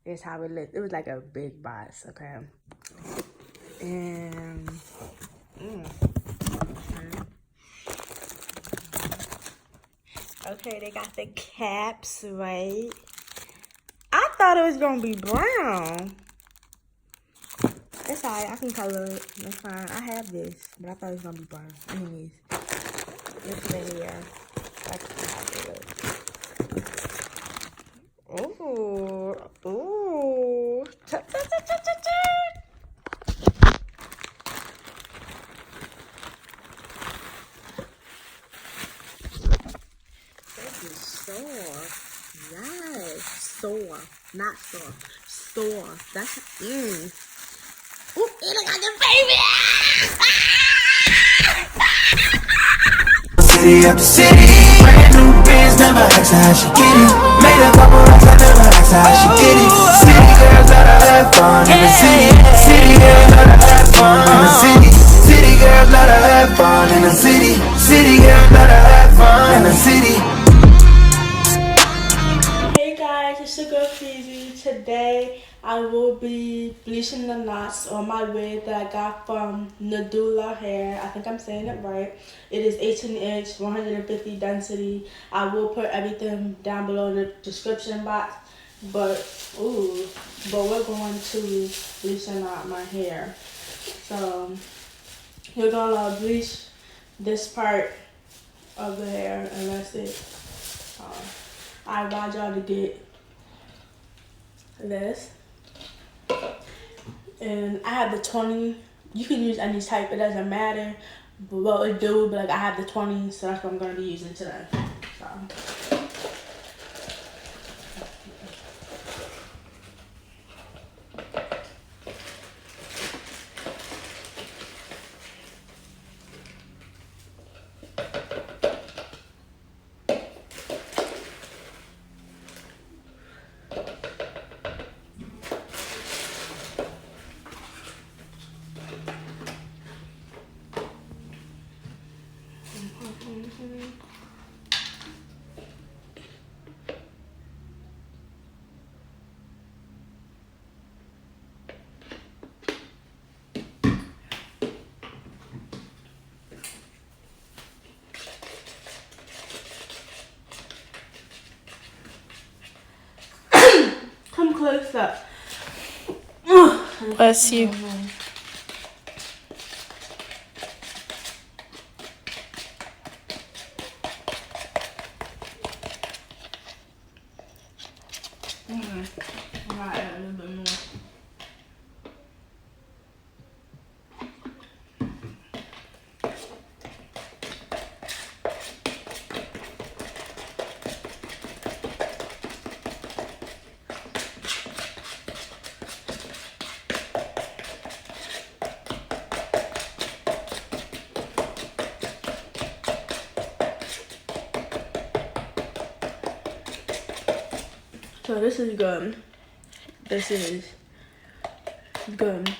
Here's how it looked. It was like a big box, okay? And okay, they got the caps, right? I thought it was gonna be brown. That's alright, I can color it. That's fine. I have this, but I thought it was gonna be brown. Anyways, this is the hair. That's how it looks. Ooh, ooh. That is soft. Yes, soft, not soft. Soft. That's Ooh, it look like a baby. City after city, brand new bands, never asked her how she get it. Made a couple racks, I never asked her how she get it. City girls let her have fun in the city. City girls let her have fun in the city. City girls let her have fun in the city. City girls let her have fun in the city. Hey guys, it's your girl Feezy. Today I will be bleaching the knots on my wig that I got from Nadula hair. I think I'm saying it right. It is 18 inch, 150 density. I will put everything down below in the description box. But we're going to bleach the knot my hair. So we're gonna bleach this part of the hair, and that's it. I advise y'all to get this. And I have the 20. You can use any type, it doesn't matter. But what it do, but like I have the 20, so that's what I'm gonna be using today. So. Come close up. Bless you. I'll add a little bit more. So this is good. This is good.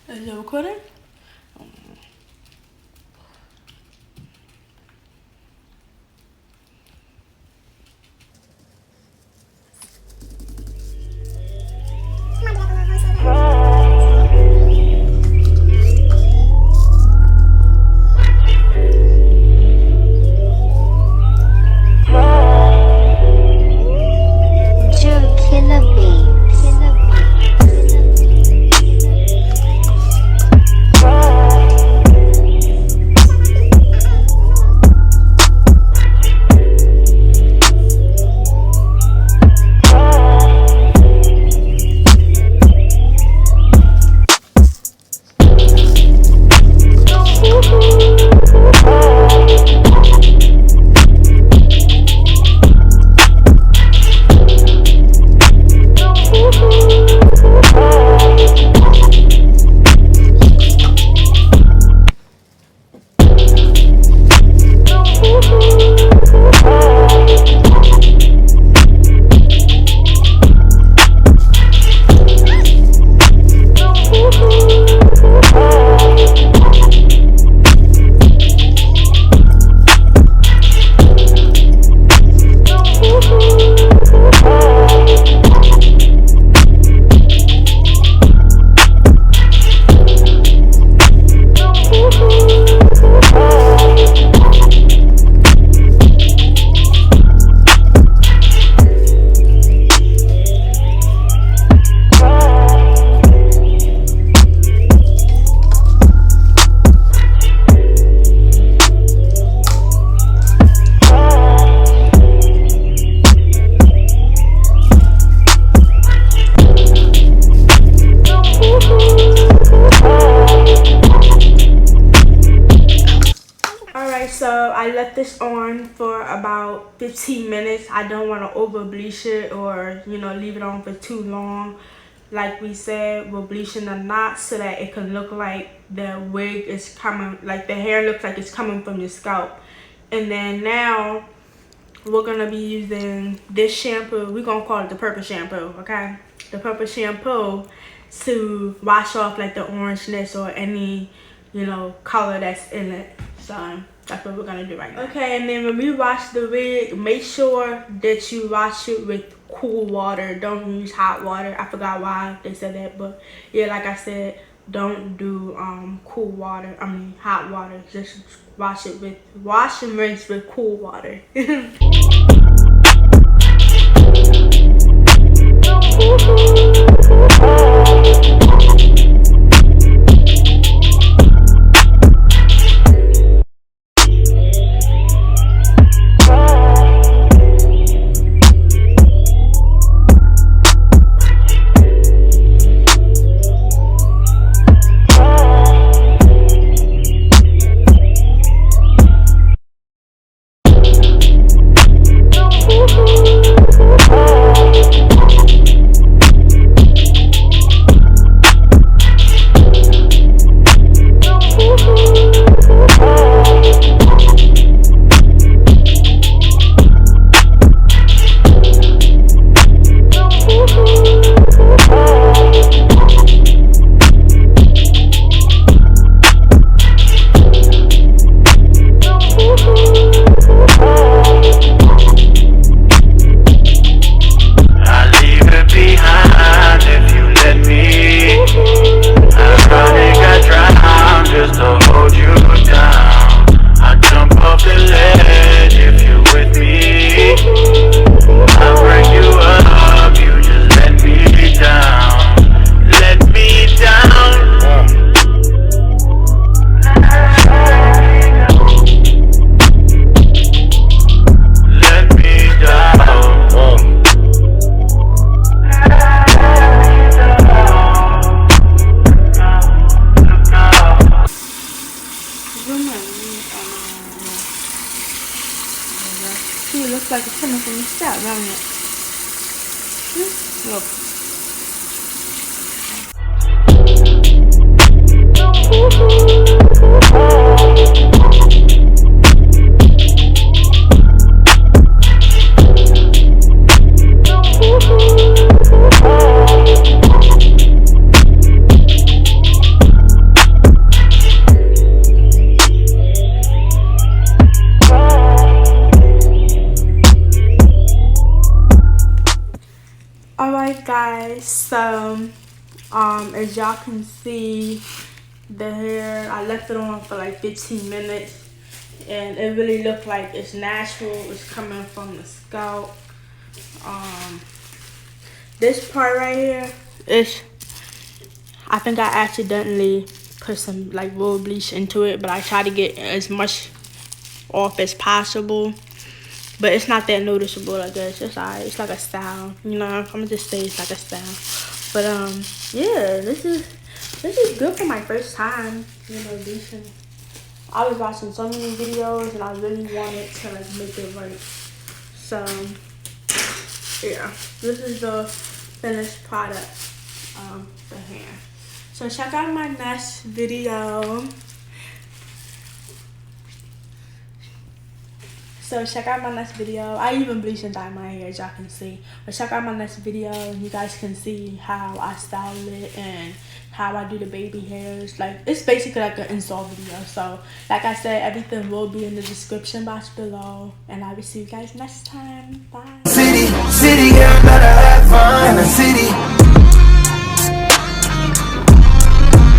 Is it recording? about 15 minutes. I don't want to over bleach it or, you know, leave it on for too long. Like we said, we're bleaching the knots so that it can look like the wig is coming, like the hair looks like it's coming from your scalp. And then now we're gonna be using this shampoo. We're gonna call it the purple shampoo, okay? The purple shampoo to wash off like the orangeness or any, you know, color that's in it. So that's what we're gonna do right now. Okay, and then when we wash the wig, make sure that you wash it with cool water. Don't use hot water. I forgot why they said that, but yeah, like I said, don't do cool water. I mean hot water. Just wash and rinse with cool water. It looks like it's coming from the scalp, doesn't it? Look. Alright guys, so as y'all can see, the hair, I left it on for like 15 minutes and it really looked like it's natural. It's coming from the scalp. This part right here is, I think I accidentally put some like roll bleach into it, but I try to get as much off as possible. But it's not that noticeable, I guess. It's alright. It's like a style, you know. I'm gonna just say it's like a style. But yeah, this is good for my first time, you know, bleaching. I was watching so many videos and I really wanted to like make it right. So yeah, this is the finished product of the hair. So check out my next video. I even bleach and dye my hair, as y'all can see. But check out my next video and you guys can see how I style it and how I do the baby hairs. Like, it's basically like an install video. So like I said, everything will be in the description box below, and I will see you guys next time. Bye. City girl,